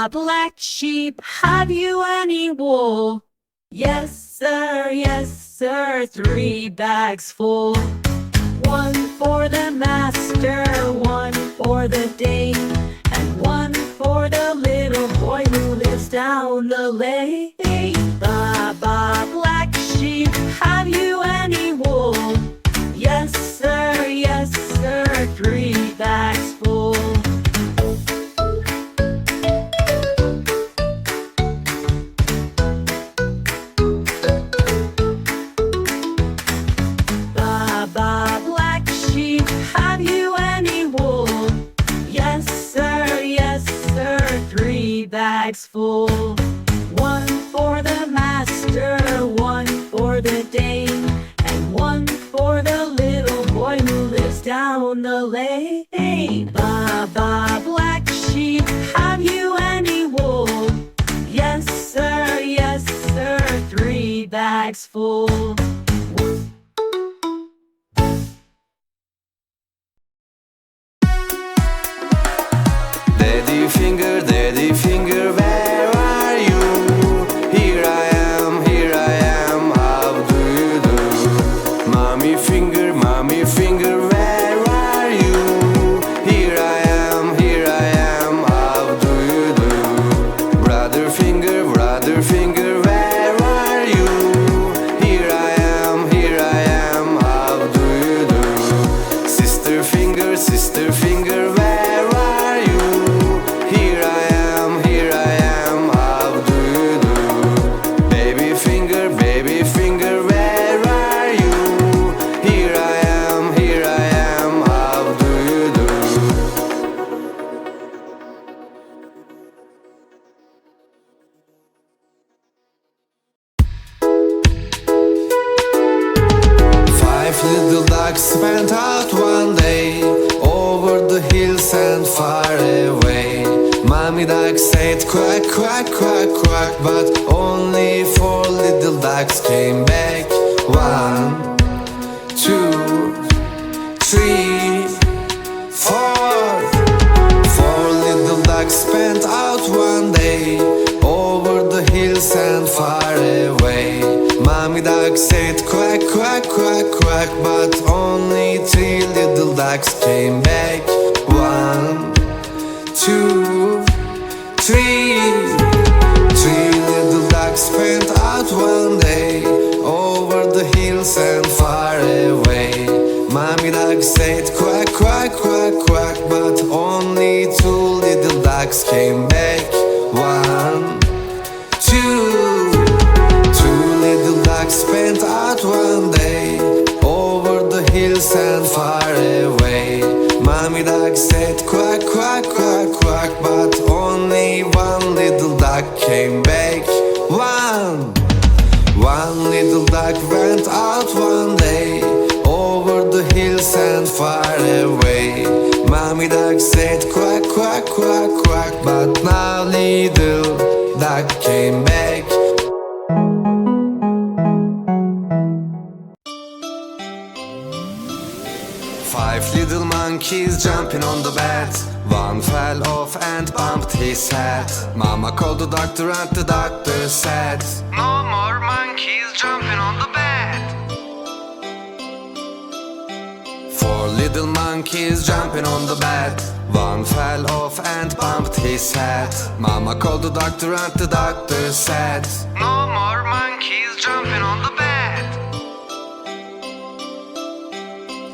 black sheep, have you any wool? Yes, sir, 3 bags full. One for the master, one for the dame, and one for the little boy who lives down the lane. Ba, black sheep, have you any wool? Yes, sir, 3 bags full. Ba, black sheep, have you any wool? Yes, sir, 3 bags full. One for the master, one for the dame, and one for the little boy who lives down the lane. Ba, black sheep, have you any wool? Yes, sir, 3 bags full. Daddy finger, where are you? Here I am, how do you do? Mommy finger, where are you? Here I am, how do you do? Brother finger, where are you? Here I am, how do you do? Sister finger, where are you? Here I am, how do you do? Baby finger, where are you? Here I am, how do you do? 5 little ducks went out one day, over the hills and far away. Mommy duck said quack, quack, quack, quack, but only 4 little ducks came back. 1, 2, 3, 4. 4 little ducks went out one day, over the hills and far away. Mommy duck said quack, quack, quack, quack, but only 3 little ducks came back. 1, 2, 3. 3 little ducks went out one day, over the hills and far away. Mommy duck said quack, quack, quack, quack, but only 2 little ducks came back. 1, 2. 2 little ducks went out one day, over the hills and far away. Mommy duck said quack, quack, quack, quack, but only 1 little duck came back. 1 little duck went out one day, over the hills and far away. Mommy duck said quack, quack, quack, quack, but now little duck came back. 5 little monkeys jumping on the bed. One fell off and bumped his head. Mama called the doctor and the doctor said, no more monkeys jumping on the bed. 4 little monkeys jumping on the bed. One fell off and bumped his head. Mama called the doctor and the doctor said, no more monkeys jumping on the bed.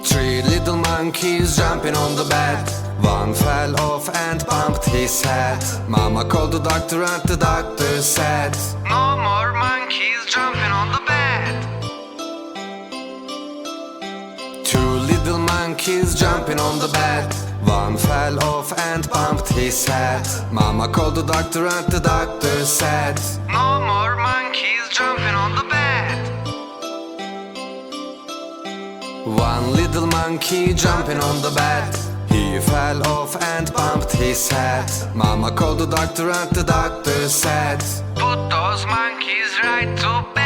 3 little monkeys jumping on the bed. One fell off and bumped his head. Mama called the doctor and the doctor said, no more monkeys jumping on the bed. 2 little monkeys jumping on the bed. One fell off and bumped his head. Mama called the doctor and the doctor said, no more monkeys jumping on the bed. 1 little monkey jumping on the bed. He fell off and bumped his head. Mama called the doctor and the doctor said, put those monkeys right to bed.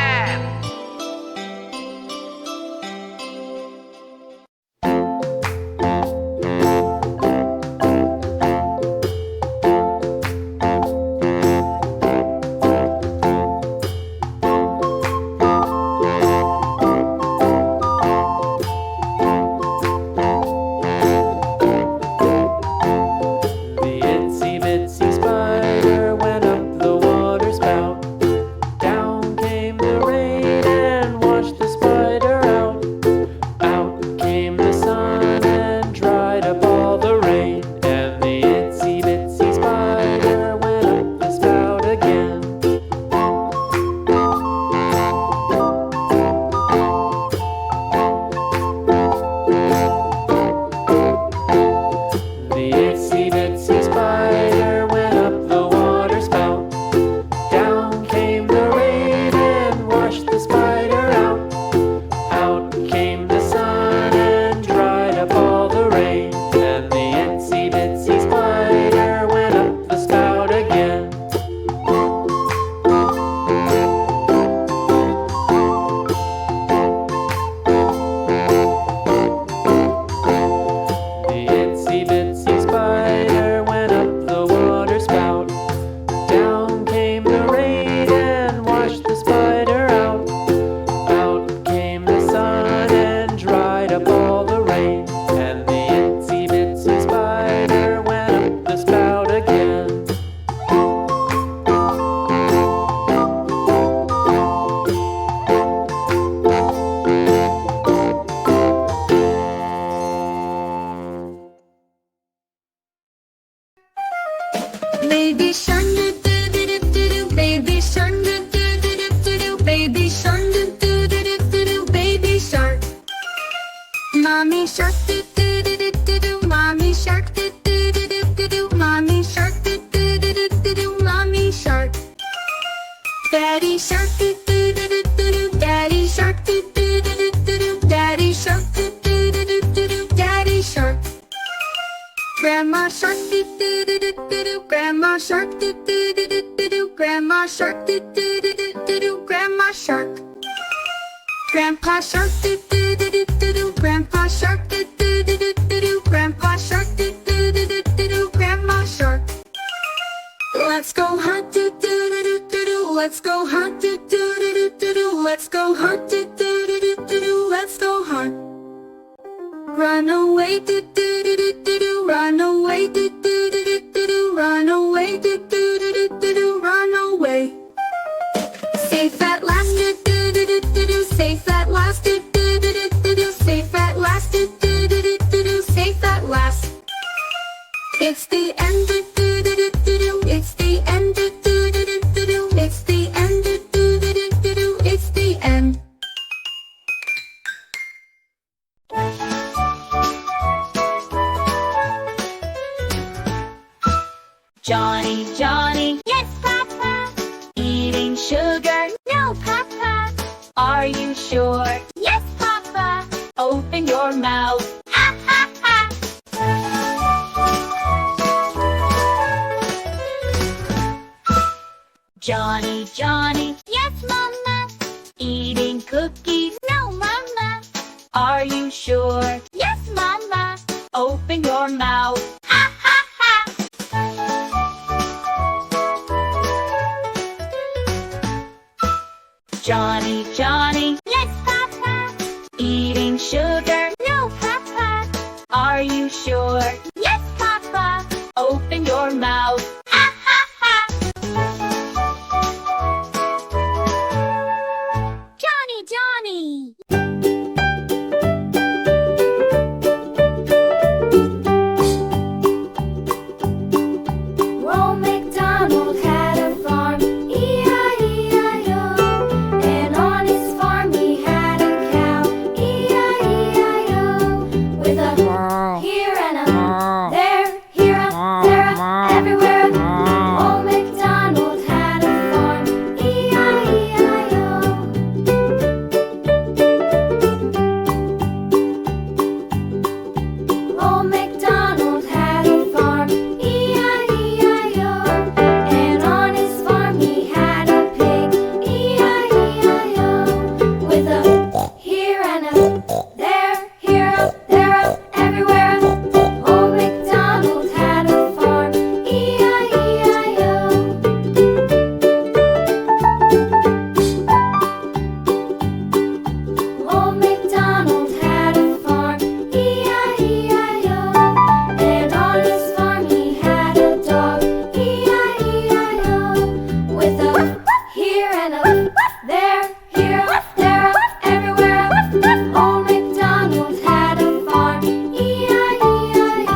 Daddy shark do do do do do do. Daddy shark do do do do do do. Daddy shark do do do do do do. Daddy shark. Grandma shark do do do do do do. Grandma shark do do do do do do. Grandma shark do do do do do do. Grandma shark. Grandpa shark do do do do do do. Grandpa shark do do do do do do. Grandpa shark do do do do do do. Grandma shark. Let's go hunt do do do do do do. Let's go hunt do do do do do do. Let's go hunt do do do do do do. Let's go hunt. Run away do do do do do do. Run away do do do do do do. Run away do do do do do do. Run away. Safe at last do do do do do do. Safe at last do do do do do do. Safe at last do do do do do do. Safe at last. It's the end do do do do do do. It's the end do do do do do do. It's the end do do do do do do. It's the end. Johnny, Johnny, Yes, Papa. eating sugar. No, Papa. Are you sure? Yes, Papa. Open your mouth. Ha ha ha. Johnny, Johnny, Yes, Mama. eating cookies. No, Mama. Are you sure? Yes, Mama. Open your mouth. Ha ha ha. Johnny, Johnny, Yes, Papa. eating sugar. No, Papa. Are you sure? Yes, Papa. Open your mouth. Ha ha ha. Johnny, Johnny. Old MacDonald had a farm, E-I-E-I-O. And on his farm he had a cow, E-I-E-I-O. With a here and a there, here a there, a everywhere. Old MacDonald had a farm, E-I-E-I-O. Old MacDonald had a farm, E-I-E-I-O. And on his farm he had a pig, E-I-E-I-O. With a here and a there, here a there, a everywhere. Old MacDonald had a farm, E-I-E-I-O. Old MacDonald had a farm, E-I-E-I-O. And on his farm he had a dog, E-I-E-I-O. With a here and a there, here a there, a everywhere. Old MacDonald had a farm, E-I-E-I-O.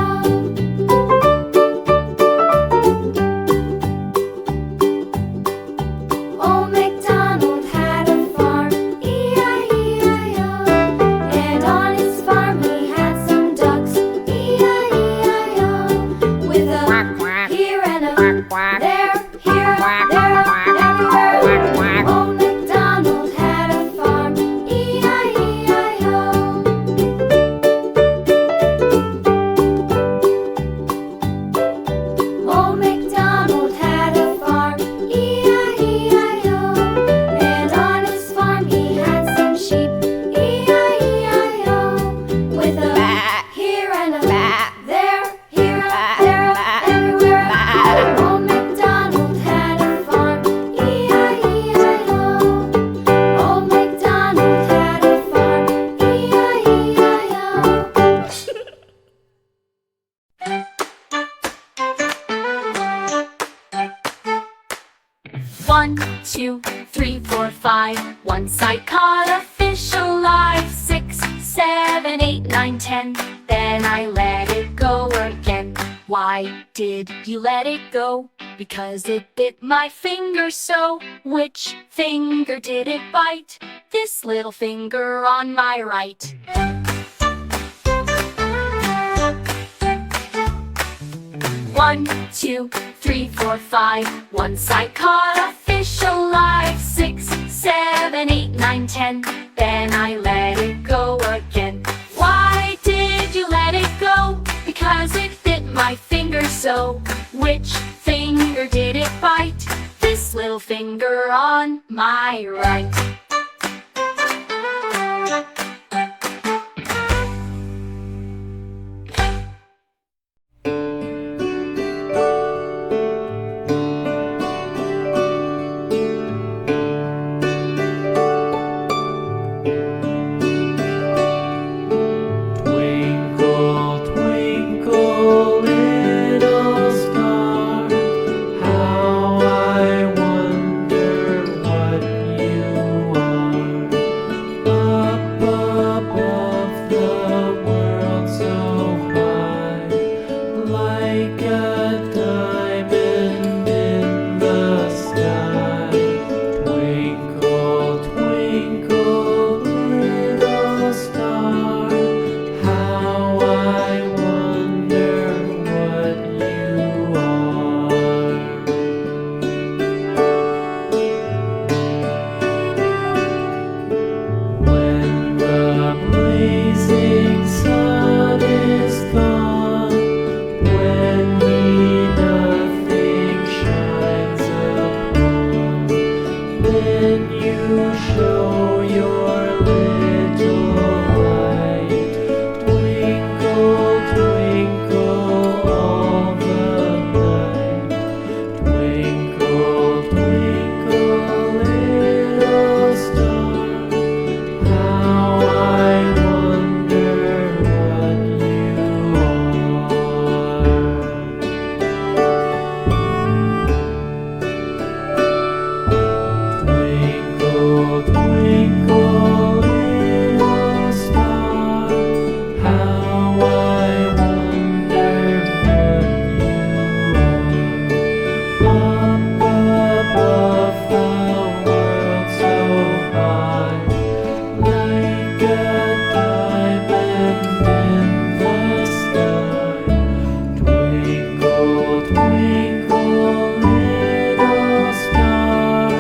Old MacDonald had a farm, E-I-E-I-O. And on his farm he had some ducks, E-I-E-I-O. With a here and a there, here, there, everywhere. Old MacDonald had a farm, E-I-E-I-O. Old MacDonald had a farm, E-I-E-I-O. And on his farm he had some sheep, E-I-E-I-O. With a here and a there, here, there, everywhere. Old MacDonald had a farm, E-I-E-I-O. Old MacDonald had a farm, E-I-E-I-O. 1, 2, 3, 4, 5. Once I caught a fish alive. 6, 7, 8, 9, 10. Then I let it go again. Why did you let it go? Because it bit my finger so. Which finger did it bite? This little finger on my right. 1, 2, 3, 4, 5. Once I caught a fish fish alive. 6, 7, 8, 9, 10. Then I let it go again. Why did you let it go? Because it bit my finger so. Which finger did it bite? This little finger on my right. Twinkle, twinkle, little star, how I wonder what you are. Up above the world so high, like a diamond in the sky. Twinkle, twinkle, little star, how I wonder what you are. When the blazing sun is gone, when he nothing shines upon, then you show your little light. Twinkle, twinkle all the night. Twinkle, twinkle, little star, how I wonder what you are. Twinkle, twinkle, little star, how I wonder what you are. Up above the world so high, like a diamond in the sky. Twinkle, twinkle, little star,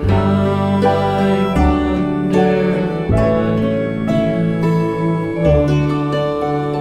how I wonder what you are.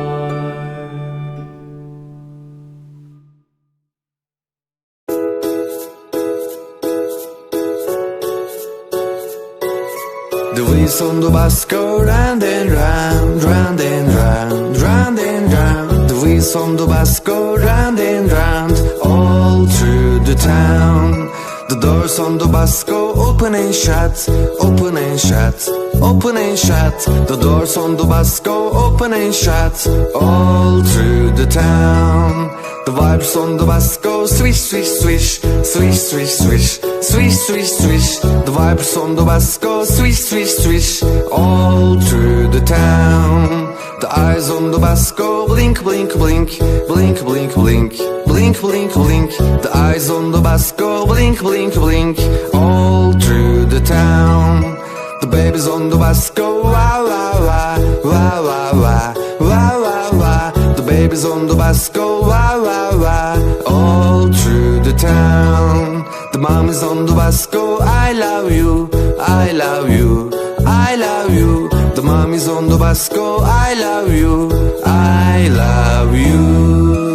The wheels on the bus go round and round, round and round, round and round. The wheels on the bus go round and round, all through the town. The doors on the bus go open and shut, open and shut, open and shut. The doors on the bus go open and shut, all through the town. The vibes on the bus go swish, swish, swish, swish, swish, swish, swish, swish, swish. The vibes on the bus go swish, swish, swish, all through the town. The eyes on the bus go blink, blink, blink, blink, blink, blink, blink, blink, blink. The eyes on the bus go blink, blink, blink, all through the town. The babies on the bus go wah, wah, wah, wah, wah, wah, wah, wah, wah. The babies on the bus go wah, wah, wah, all through the town. The mommies on the bus go I love you, I love you, I love you. The mommies on the bus go I love you, I love you.